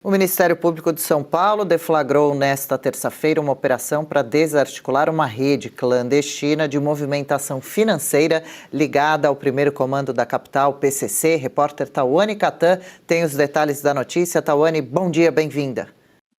O Ministério Público de São Paulo deflagrou nesta terça-feira uma operação para desarticular uma rede clandestina de movimentação financeira ligada ao primeiro comando da capital, PCC. Repórter Tawane Catan tem os detalhes da notícia. Tawane, bom dia, bem-vinda.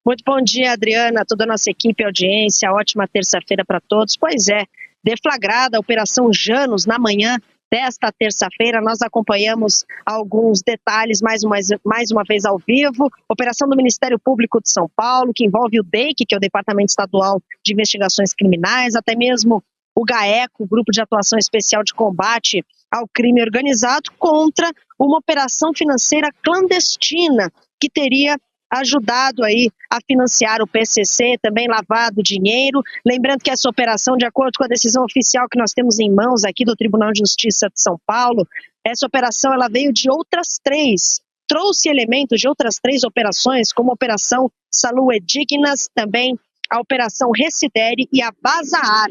Muito bom dia, Adriana, toda a nossa equipe, audiência, ótima terça-feira para todos. Pois é, deflagrada a Operação Janus na manhã desta terça-feira, nós acompanhamos alguns detalhes mais uma vez ao vivo. Operação do Ministério Público de São Paulo, que envolve o DEIC, que é o Departamento Estadual de Investigações Criminais, até mesmo o GAECO, o Grupo de Atuação Especial de Combate ao Crime Organizado, contra uma operação financeira clandestina que teria ajudado aí a financiar o PCC, também lavado dinheiro. Lembrando que essa operação, de acordo com a decisão oficial que nós temos em mãos aqui do Tribunal de Justiça de São Paulo, essa operação ela veio de outras três, trouxe elementos de outras três operações, como a Operação Salud Dignas, também a Operação Residere e a Bazaar.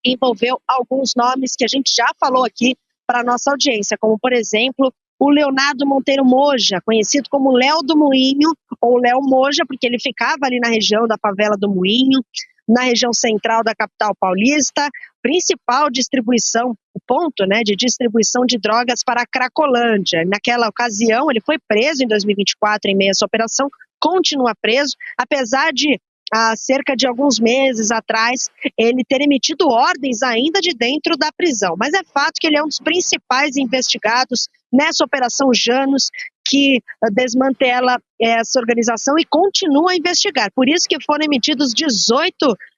Envolveu alguns nomes que a gente já falou aqui para a nossa audiência, como, por exemplo, o Leonardo Monteiro Moja, conhecido como Léo do Moinho, ou Léo Moja, porque ele ficava ali na região da favela do Moinho, na região central da capital paulista, principal distribuição, o ponto, de distribuição de drogas para a Cracolândia. Naquela ocasião, ele foi preso em 2024 em meio a essa operação, continua preso, apesar de há cerca de alguns meses atrás, ele ter emitido ordens ainda de dentro da prisão. Mas é fato que ele é um dos principais investigados nessa Operação Janus, que desmantela essa organização e continua a investigar. Por isso que foram emitidos 18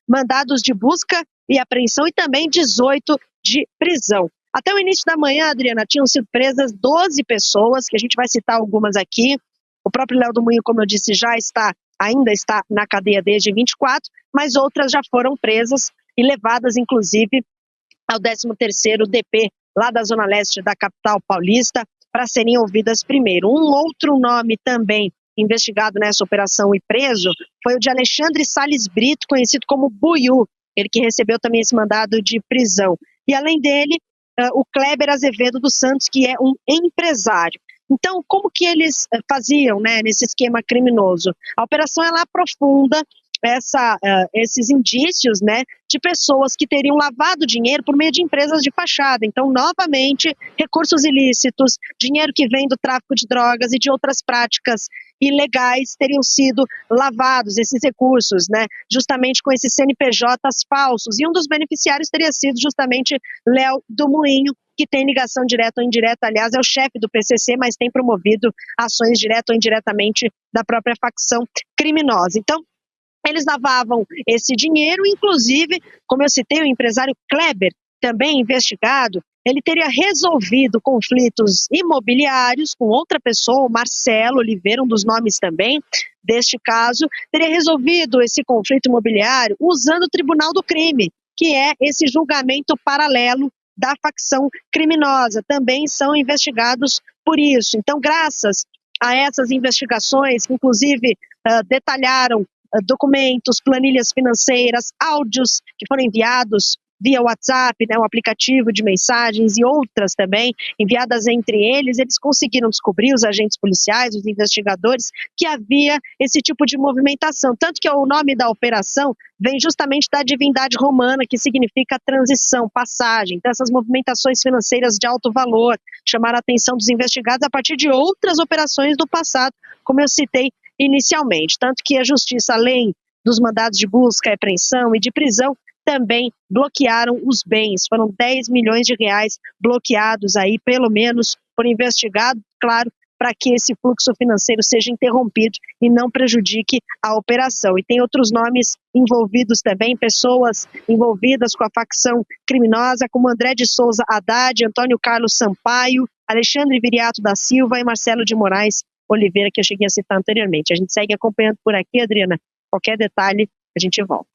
mandados de busca e apreensão e também 18 de prisão. Até o início da manhã, Adriana, tinham sido presas 12 pessoas, que a gente vai citar algumas aqui. O próprio Léo do Moinho, como eu disse, ainda está na cadeia desde 24, mas outras já foram presas e levadas, inclusive, ao 13º DP, lá da Zona Leste da capital paulista, para serem ouvidas primeiro. Um outro nome também investigado nessa operação e preso foi o de Alexandre Salles Brito, conhecido como Buiú, ele que recebeu também esse mandado de prisão. E além dele, o Kleber Azevedo dos Santos, que é um empresário. Então, como que eles faziam nesse esquema criminoso? A operação ela aprofunda esses indícios de pessoas que teriam lavado dinheiro por meio de empresas de fachada. Então, novamente, recursos ilícitos, dinheiro que vem do tráfico de drogas e de outras práticas ilegais teriam sido lavados, esses recursos, justamente com esses CNPJs falsos. E um dos beneficiários teria sido justamente Léo do Moinho, que tem ligação direta ou indireta, aliás, é o chefe do PCC, mas tem promovido ações direta ou indiretamente da própria facção criminosa. Então, eles lavavam esse dinheiro, inclusive, como eu citei, o empresário Kleber, também investigado, ele teria resolvido conflitos imobiliários com outra pessoa, o Marcelo Oliveira, um dos nomes também deste caso, teria resolvido esse conflito imobiliário usando o Tribunal do Crime, que é esse julgamento paralelo da facção criminosa. Também são investigados por isso. Então, graças a essas investigações, que inclusive detalharam documentos, planilhas financeiras, áudios que foram enviados via WhatsApp, o aplicativo de mensagens e outras também, enviadas entre eles, eles conseguiram descobrir, os agentes policiais, os investigadores, que havia esse tipo de movimentação. Tanto que o nome da operação vem justamente da divindade romana, que significa transição, passagem. Então, essas movimentações financeiras de alto valor chamaram a atenção dos investigados a partir de outras operações do passado, como eu citei inicialmente. Tanto que a Justiça, além dos mandados de busca, apreensão e de prisão, também bloquearam os bens. Foram 10 milhões de reais bloqueados aí, pelo menos, por investigado, claro, para que esse fluxo financeiro seja interrompido e não prejudique a operação. E tem outros nomes envolvidos também, pessoas envolvidas com a facção criminosa, como André de Souza Haddad, Antônio Carlos Sampaio, Alexandre Viriato da Silva e Marcelo de Moraes Oliveira, que eu cheguei a citar anteriormente. A gente segue acompanhando por aqui, Adriana. Qualquer detalhe, a gente volta.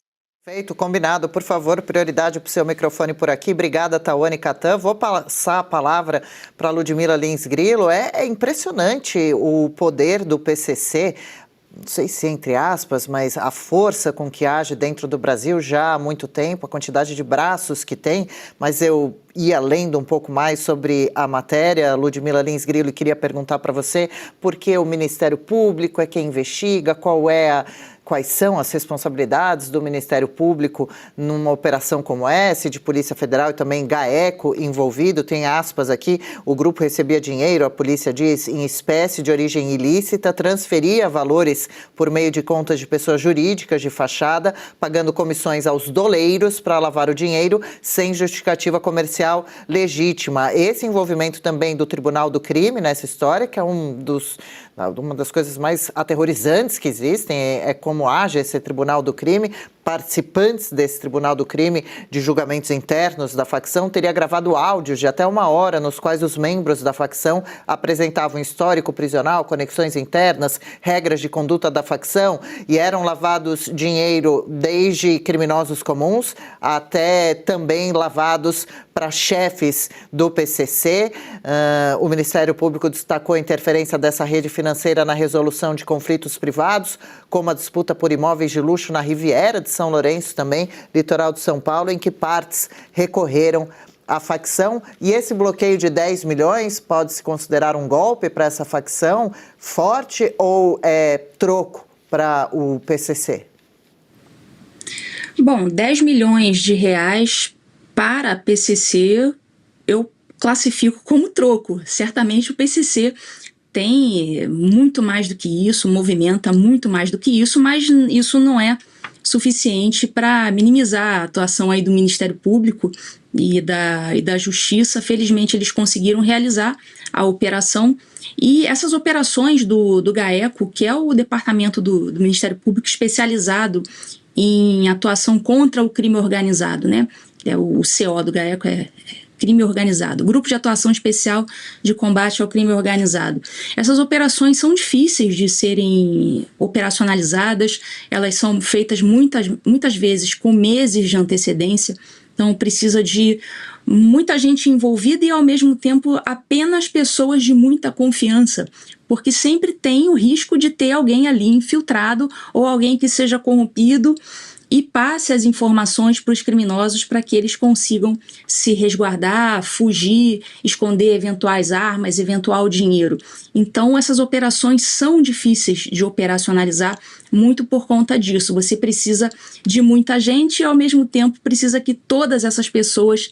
Feito, combinado. Por favor, prioridade para o seu microfone por aqui. Obrigada, Tawane Catan. Vou passar a palavra para a Ludmila Lins Grilo. É impressionante o poder do PCC, não sei se entre aspas, mas a força com que age dentro do Brasil já há muito tempo, a quantidade de braços que tem, mas eu ia lendo um pouco mais sobre a matéria, Ludmila Lins Grillo, e queria perguntar para você por que o Ministério Público é quem investiga, quais são as responsabilidades do Ministério Público numa operação como essa, de Polícia Federal e também GAECO envolvido. Tem aspas aqui: o grupo recebia dinheiro, a polícia diz, em espécie de origem ilícita, transferia valores por meio de contas de pessoas jurídicas de fachada, pagando comissões aos doleiros para lavar o dinheiro sem justificativa comercial legítima. Esse envolvimento também do Tribunal do Crime nessa história, que é uma das coisas mais aterrorizantes que existem, é como age esse Tribunal do Crime. Participantes desse Tribunal do Crime de julgamentos internos da facção teria gravado áudios de até 1 hora nos quais os membros da facção apresentavam histórico prisional, conexões internas, regras de conduta da facção, e eram lavados dinheiro desde criminosos comuns até também lavados para chefes do PCC. O Ministério Público destacou a interferência dessa rede financeira na resolução de conflitos privados, como a disputa por imóveis de luxo na Riviera de São Lourenço, também litoral de São Paulo, em que partes recorreram à facção. E esse bloqueio de 10 milhões pode se considerar um golpe para essa facção forte ou é troco para o PCC? Bom, 10 milhões de reais para a PCC eu classifico como troco. Certamente o PCC tem muito mais do que isso, movimenta muito mais do que isso, mas isso não é suficiente para minimizar a atuação aí do Ministério Público e da Justiça. Felizmente eles conseguiram realizar a operação, e essas operações do GAECO, que é o departamento do Ministério Público especializado em atuação contra o crime organizado, né? O CO do GAECO é crime organizado, Grupo de Atuação Especial de Combate ao Crime Organizado. Essas operações são difíceis de serem operacionalizadas, elas são feitas muitas vezes com meses de antecedência, então precisa de muita gente envolvida e, ao mesmo tempo, apenas pessoas de muita confiança, porque sempre tem o risco de ter alguém ali infiltrado ou alguém que seja corrompido e passe as informações para os criminosos para que eles consigam se resguardar, fugir, esconder eventuais armas, eventual dinheiro. Então, essas operações são difíceis de operacionalizar muito por conta disso. Você precisa de muita gente e, ao mesmo tempo, precisa que todas essas pessoas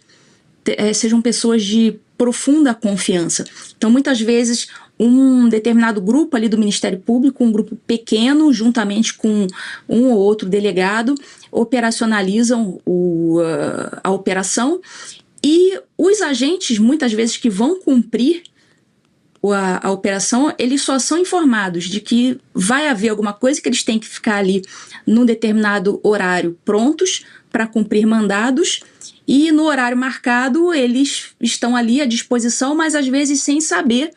sejam pessoas de profunda confiança. Então, muitas vezes, um determinado grupo ali do Ministério Público, um grupo pequeno, juntamente com um ou outro delegado, operacionalizam a operação, e os agentes, muitas vezes, que vão cumprir a operação, eles só são informados de que vai haver alguma coisa, que eles têm que ficar ali num determinado horário prontos para cumprir mandados, e no horário marcado eles estão ali à disposição, mas às vezes sem saber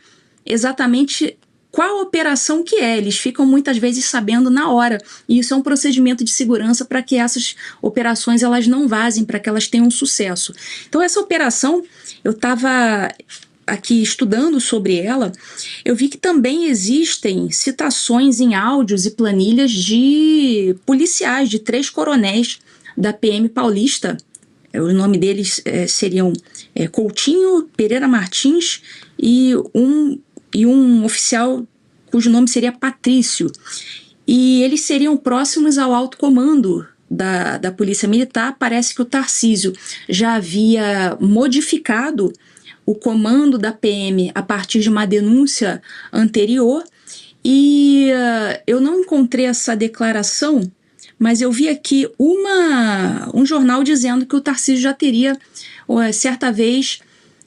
exatamente qual operação que é. Eles ficam muitas vezes sabendo na hora, e isso é um procedimento de segurança para que essas operações elas não vazem, para que elas tenham sucesso. Então essa operação, eu estava aqui estudando sobre ela, eu vi que também existem citações em áudios e planilhas de policiais, de 3 coronéis da PM paulista. O nome deles seriam Coutinho, Pereira Martins e um oficial cujo nome seria Patrício. E eles seriam próximos ao alto comando da Polícia Militar. Parece que o Tarcísio já havia modificado o comando da PM a partir de uma denúncia anterior, e eu não encontrei essa declaração, mas eu vi aqui um jornal dizendo que o Tarcísio já teria, certa vez,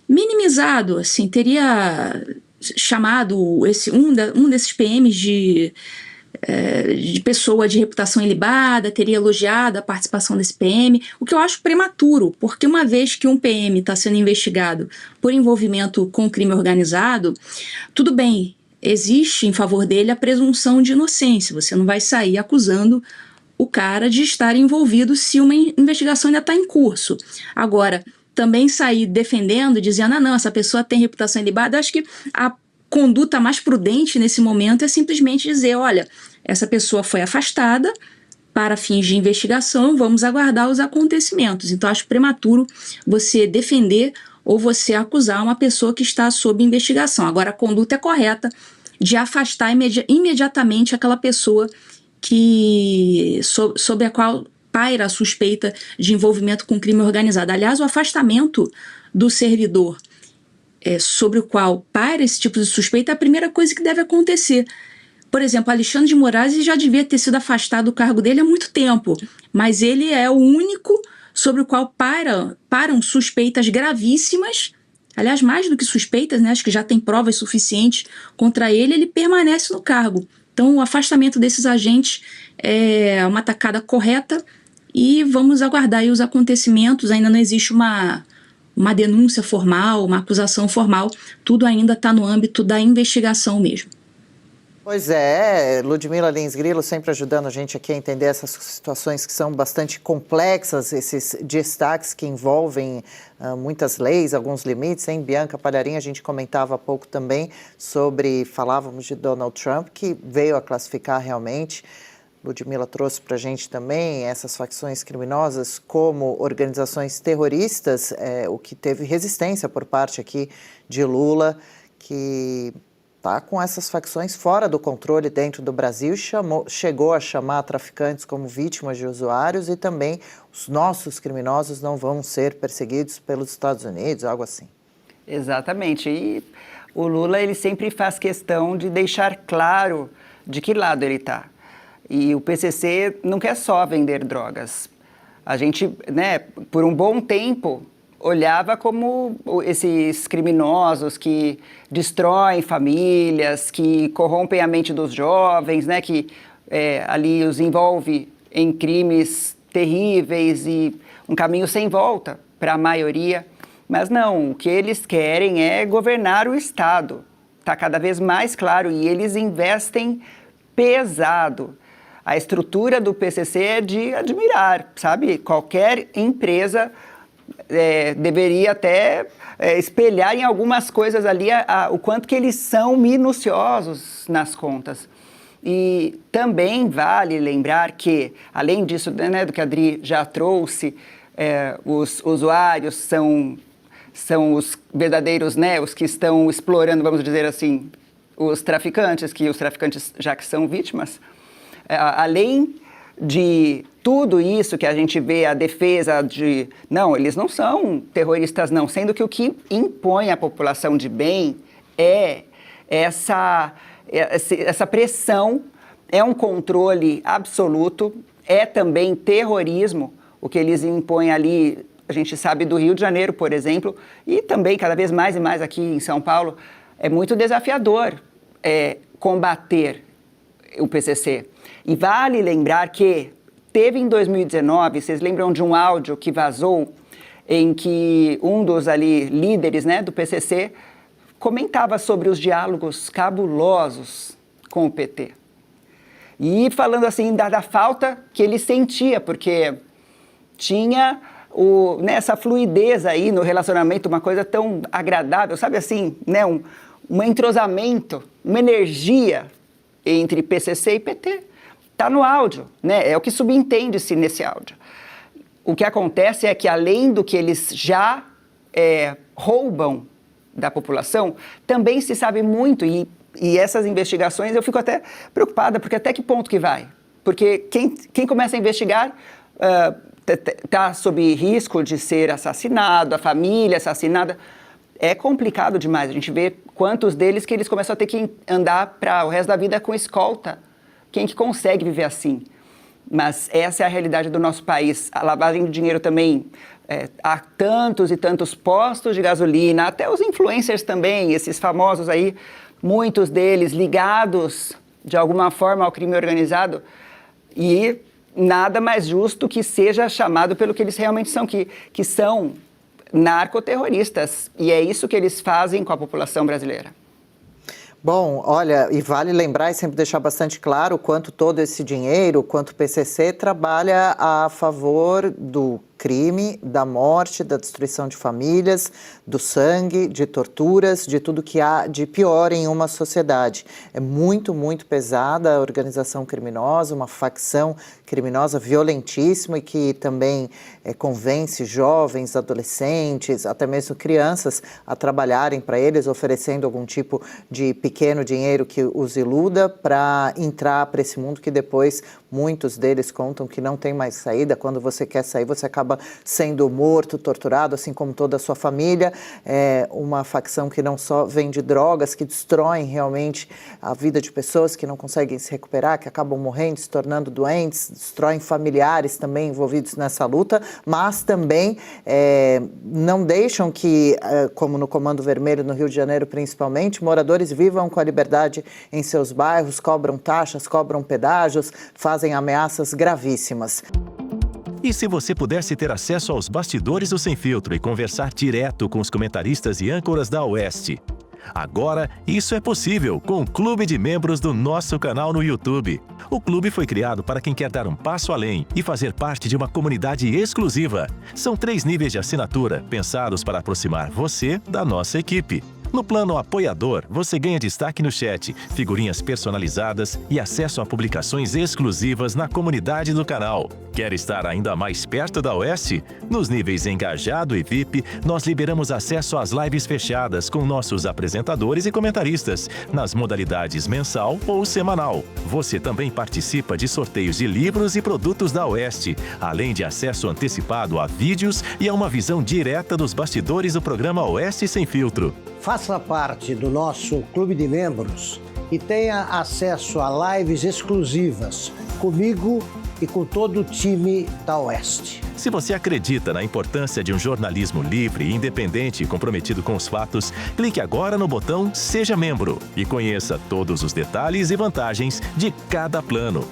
minimizado, assim, teria chamado um desses PMs de pessoa de reputação ilibada, teria elogiado a participação desse PM, o que eu acho prematuro, porque uma vez que um PM está sendo investigado por envolvimento com crime organizado, tudo bem, existe em favor dele a presunção de inocência, você não vai sair acusando o cara de estar envolvido se uma investigação ainda está em curso. Agora, também sair defendendo, dizendo, não, essa pessoa tem reputação ilibada, acho que a conduta mais prudente nesse momento é simplesmente dizer, olha, essa pessoa foi afastada para fins de investigação, vamos aguardar os acontecimentos. Então, acho prematuro você defender ou você acusar uma pessoa que está sob investigação. Agora, a conduta é correta de afastar imediatamente aquela pessoa sobre a qual paira a suspeita de envolvimento com crime organizado. Aliás, o afastamento do servidor sobre o qual paira esse tipo de suspeita é a primeira coisa que deve acontecer. Por exemplo, Alexandre de Moraes já devia ter sido afastado do cargo dele há muito tempo, mas ele é o único sobre o qual param suspeitas gravíssimas, aliás, mais do que suspeitas, né? Acho que já tem provas suficientes contra ele, ele permanece no cargo. Então, o afastamento desses agentes é uma tacada correta e vamos aguardar aí os acontecimentos. Ainda não existe uma denúncia formal, uma acusação formal, tudo ainda está no âmbito da investigação mesmo. Pois é, Ludmila Lins Grilo sempre ajudando a gente aqui a entender essas situações que são bastante complexas, esses destaques que envolvem muitas leis, alguns limites, hein? Bianca Palharim, a gente comentava há pouco também falávamos de Donald Trump, que veio a classificar realmente. Ludmila trouxe para a gente também essas facções criminosas como organizações terroristas, o que teve resistência por parte aqui de Lula, que está com essas facções fora do controle dentro do Brasil, chegou a chamar traficantes como vítimas de usuários e também os nossos criminosos não vão ser perseguidos pelos Estados Unidos, algo assim. Exatamente. E o Lula, ele sempre faz questão de deixar claro de que lado ele está. E o PCC não quer só vender drogas. A gente, né, por um bom tempo, olhava como esses criminosos que destroem famílias, que corrompem a mente dos jovens, né, que ali os envolve em crimes terríveis e um caminho sem volta para a maioria. Mas não, o que eles querem é governar o Estado. Está cada vez mais claro e eles investem pesado. A estrutura do PCC é de admirar, sabe? Qualquer empresa deveria até espelhar em algumas coisas ali o quanto que eles são minuciosos nas contas. E também vale lembrar que, além disso, né, do que a Adri já trouxe, os usuários são os verdadeiros, né, os que estão explorando, vamos dizer assim, os traficantes já que são vítimas. Além de tudo isso que a gente vê, a defesa de... Não, eles não são terroristas, não. Sendo que o que impõe à população de bem é essa pressão, é um controle absoluto, é também terrorismo, o que eles impõem ali, a gente sabe do Rio de Janeiro, por exemplo, e também cada vez mais e mais aqui em São Paulo, é muito desafiador combater o PCC. E vale lembrar que teve em 2019, vocês lembram de um áudio que vazou em que um dos ali líderes, né, do PCC comentava sobre os diálogos cabulosos com o PT. E falando assim da falta que ele sentia, porque tinha essa fluidez aí no relacionamento, uma coisa tão agradável, sabe assim, né, um entrosamento, uma energia entre PCC e PT. Está no áudio, né? É o que subentende-se nesse áudio. O que acontece é que, além do que eles já roubam da população, também se sabe muito, e essas investigações, eu fico até preocupada, porque até que ponto que vai? Porque quem começa a investigar está sob risco de ser assassinado, a família assassinada. É complicado demais. A gente vê quantos deles que eles começam a ter que andar para o resto da vida com escolta. Quem que consegue viver assim? Mas essa é a realidade do nosso país. A lavagem de dinheiro também, há tantos e tantos postos de gasolina, até os influencers também, esses famosos aí, muitos deles ligados de alguma forma ao crime organizado, e nada mais justo que seja chamado pelo que eles realmente são, que são narcoterroristas. E é isso que eles fazem com a população brasileira. Bom, olha, e vale lembrar e sempre deixar bastante claro o quanto todo esse dinheiro, quanto o PCC trabalha a favor do crime, da morte, da destruição de famílias, do sangue, de torturas, de tudo que há de pior em uma sociedade. É muito, muito pesada a organização criminosa, uma facção criminosa violentíssima e que também convence jovens, adolescentes, até mesmo crianças a trabalharem para eles, oferecendo algum tipo de pequeno dinheiro que os iluda para entrar para esse mundo que depois muitos deles contam que não tem mais saída. Quando você quer sair, você acaba sendo morto, torturado, assim como toda a sua família. É uma facção que não só vende drogas, que destroem realmente a vida de pessoas que não conseguem se recuperar, que acabam morrendo, se tornando doentes, destroem familiares também envolvidos nessa luta, mas também não deixam que, como no Comando Vermelho, no Rio de Janeiro principalmente, moradores vivam com a liberdade em seus bairros, cobram taxas, cobram pedágios, fazem ameaças gravíssimas. E se você pudesse ter acesso aos bastidores do Sem Filtro e conversar direto com os comentaristas e âncoras da Oeste? Agora, isso é possível com o Clube de Membros do nosso canal no YouTube. O clube foi criado para quem quer dar um passo além e fazer parte de uma comunidade exclusiva. São 3 níveis de assinatura, pensados para aproximar você da nossa equipe. No plano apoiador, você ganha destaque no chat, figurinhas personalizadas e acesso a publicações exclusivas na comunidade do canal. Quer estar ainda mais perto da Oeste? Nos níveis Engajado e VIP, nós liberamos acesso às lives fechadas com nossos apresentadores e comentaristas, nas modalidades mensal ou semanal. Você também participa de sorteios de livros e produtos da Oeste, além de acesso antecipado a vídeos e a uma visão direta dos bastidores do programa Oeste Sem Filtro. Faça parte do nosso clube de membros e tenha acesso a lives exclusivas comigo e com todo o time da Oeste. Se você acredita na importância de um jornalismo livre, independente e comprometido com os fatos, clique agora no botão Seja Membro e conheça todos os detalhes e vantagens de cada plano.